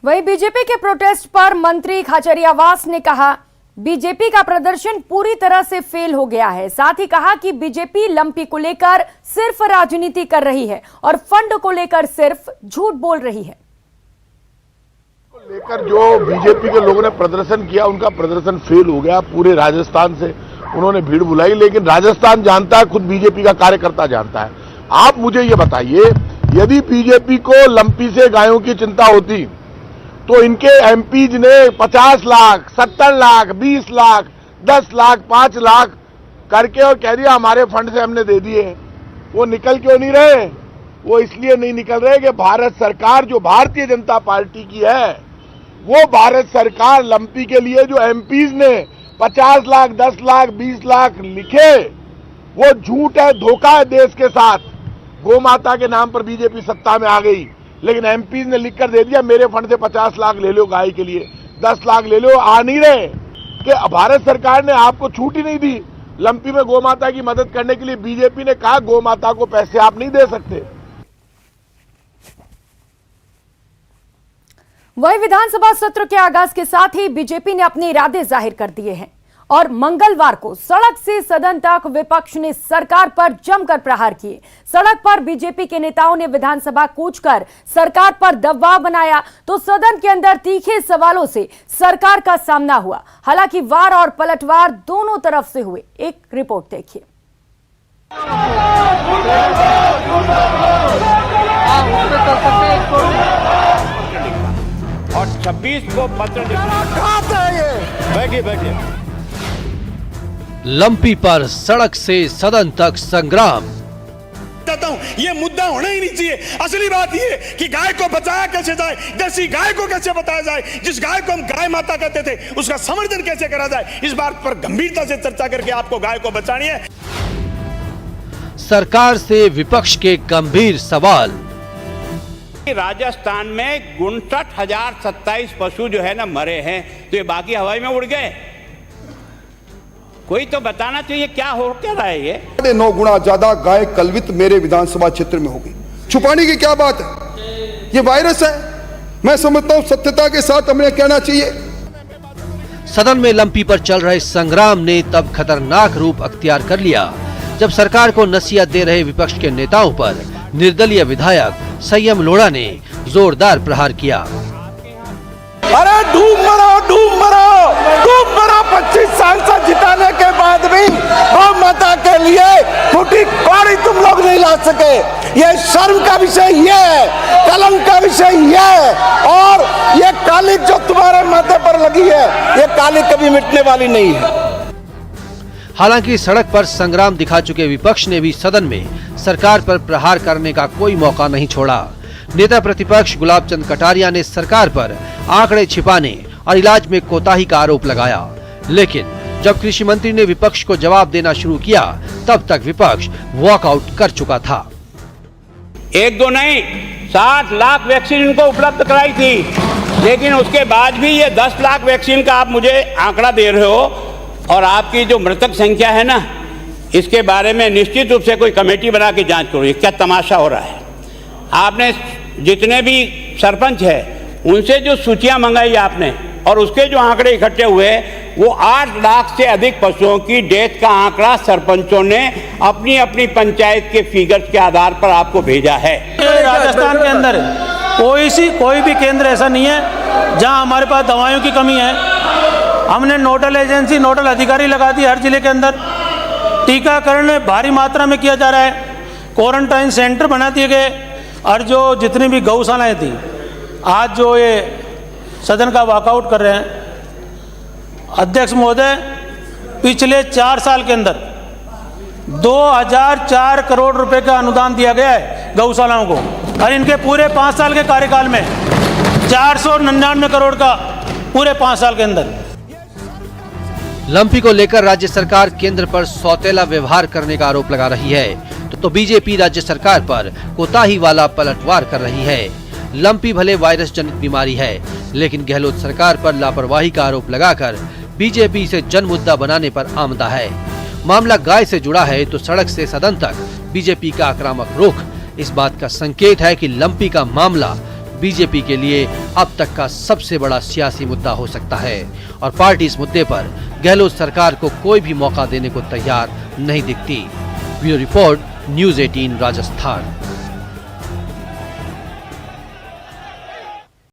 वहीं बीजेपी के प्रोटेस्ट पर मंत्री खाचरियावास ने कहा बीजेपी का प्रदर्शन पूरी तरह से फेल हो गया है। साथ ही कहा कि बीजेपी लंपी को लेकर सिर्फ राजनीति कर रही है और फंड को लेकर सिर्फ झूठ बोल रही है। लेकर जो बीजेपी के लोगों ने प्रदर्शन किया, उनका प्रदर्शन फेल हो गया। पूरे राजस्थान से उन्होंने भीड़ बुलाई, लेकिन राजस्थान जानता है, खुद बीजेपी का कार्यकर्ता जानता है। आप मुझे ये बताइए, यदि बीजेपी को लंपी से गायों की चिंता होती तो इनके एमपीज ने 50 लाख, 70 लाख, 20 लाख, 10 लाख, 5 लाख करके और कह दिया हमारे फंड से हमने दे दिए। वो निकल क्यों नहीं रहे? वो इसलिए नहीं निकल रहे कि भारत सरकार जो भारतीय जनता पार्टी की है, वो भारत सरकार लंपी के लिए जो एमपीज ने 50 लाख, 10 लाख, 20 लाख लिखे, वो झूठ है, धोखा है देश के साथ। गौ माता के नाम पर बीजेपी सत्ता में आ गई, लेकिन एमपीज ने लिखकर दे दिया मेरे फंड से 50 लाख ले लो गाय के लिए, 10 लाख ले लो। आ नहीं रहे कि भारत सरकार ने आपको छूट ही नहीं दी लंपी में गौ माता की मदद करने के लिए। बीजेपी ने कहा गौ माता को पैसे आप नहीं दे सकते। वही विधानसभा सत्र के आगाज के साथ ही बीजेपी ने अपने इरादे जाहिर कर दिए हैं और मंगलवार को सड़क से सदन तक विपक्ष ने सरकार पर जमकर प्रहार किए। सड़क पर बीजेपी के नेताओं ने विधानसभा कूचकर सरकार पर दबाव बनाया तो सदन के अंदर तीखे सवालों से सरकार का सामना हुआ। हालांकि वार और पलटवार दोनों तरफ से हुए। एक रिपोर्ट देखिए। और 26 को पत्र बैठिए लंपी पर सड़क से सदन तक संग्राम। ये मुद्दा होना ही नहीं चाहिए। असली बात ये कि गाय को बचाया कैसे जाए, देसी गाय को कैसे बताया जाए, जिस गाय को हम गाय माता कहते थे उसका संवर्धन कैसे करा जाए, इस बात पर गंभीरता से चर्चा करके आपको गाय को बचानी है। सरकार से विपक्ष के गंभीर सवाल। राजस्थान में 59,027 पशु जो है ना मरे हैं, तो ये बाकी हवाई में उड़ गए। कोई तो बताना चाहिए क्या हो क्या रहा है। ये 9 गुना ज्यादा गाय कलवित मेरे विधानसभा क्षेत्र में होगी। छुपाने की क्या बात है? ये वायरस है। मैं समझता हूं सत्यता के साथ हमें कहना चाहिए। सदन में लंपी पर चल रहे संग्राम ने तब खतरनाक रूप अख्तियार कर लिया जब सरकार को नसीहत दे रहे विपक्ष के नेताओं पर निर्दलीय विधायक संयम लोढ़ा ने जोरदार प्रहार किया। अरे डूब मरो, डूब मरो, डूब मरो। 25 साल से जिताने के बाद भी गौ माता के लिए फूटी कौड़ी तुम लोग नहीं ला सके। ये शर्म का विषय ये है, कलंक का विषय ये है, और ये काली जो तुम्हारे माथे पर लगी है, ये काली कभी मिटने वाली नहीं है। हालांकि सड़क पर संग्राम दिखा चुके विपक्ष ने भी सदन में सरकार पर प्रहार करने का कोई मौका नहीं छोड़ा। नेता प्रतिपक्ष गुलाब चंद कटारिया ने सरकार पर आंकड़े छिपाने और इलाज में कोताही का आरोप लगाया, लेकिन जब कृषि मंत्री ने विपक्ष को जवाब देना शुरू किया तब तक विपक्ष वॉकआउट कर चुका था। 1-2 नहीं 60 लाख वैक्सीन इनको उपलब्ध कराई थी, लेकिन उसके बाद भी ये 10 लाख वैक्सीन का आप मुझे आंकड़ा दे रहे हो, और आपकी जो मृतक संख्या है ना, इसके बारे में निश्चित रूप से कोई कमेटी बना के जांच करो। ये क्या तमाशा हो रहा है? आपने जितने भी सरपंच है उनसे जो सूचियां मंगाई आपने, और उसके जो आंकड़े इकट्ठे हुए, वो 8 लाख से अधिक पशुओं की डेथ का आंकड़ा सरपंचों ने अपनी अपनी पंचायत के फिगर्स के आधार पर आपको भेजा है। राजस्थान के अंदर कोई भी केंद्र ऐसा नहीं है जहां हमारे पास दवाइयों की कमी है। हमने नोडल एजेंसी, नोडल अधिकारी लगा दी हर जिले के अंदर। टीकाकरण भारी मात्रा में किया जा रहा है। क्वारंटाइन सेंटर बना दिए गए, और जो जितनी भी गौशालाएं थी, आज जो ये सदन का वॉकआउट कर रहे हैं, अध्यक्ष महोदय, पिछले 4 साल के अंदर 2004 करोड़ रुपए का अनुदान दिया गया है गौशालाओं को, और इनके पूरे 5 साल के कार्यकाल में 499 करोड़ का पूरे 5 साल के अंदर। लंपी को लेकर राज्य सरकार केंद्र पर सौतेला व्यवहार करने का आरोप लगा रही है, तो बीजेपी राज्य सरकार पर कोताही वाला पलटवार कर रही है। लंपी भले वायरस जनित बीमारी है, लेकिन गहलोत सरकार पर लापरवाही का आरोप लगाकर बीजेपी इसे जन मुद्दा बनाने पर आमदा है। मामला गाय से जुड़ा है तो सड़क से सदन तक बीजेपी का आक्रामक रुख इस बात का संकेत है कि लंपी का मामला बीजेपी के लिए अब तक का सबसे बड़ा सियासी मुद्दा हो सकता है और पार्टी इस मुद्दे पर गहलोत सरकार को कोई भी मौका देने को तैयार नहीं दिखती। Bureau report, news 18 Rajasthan.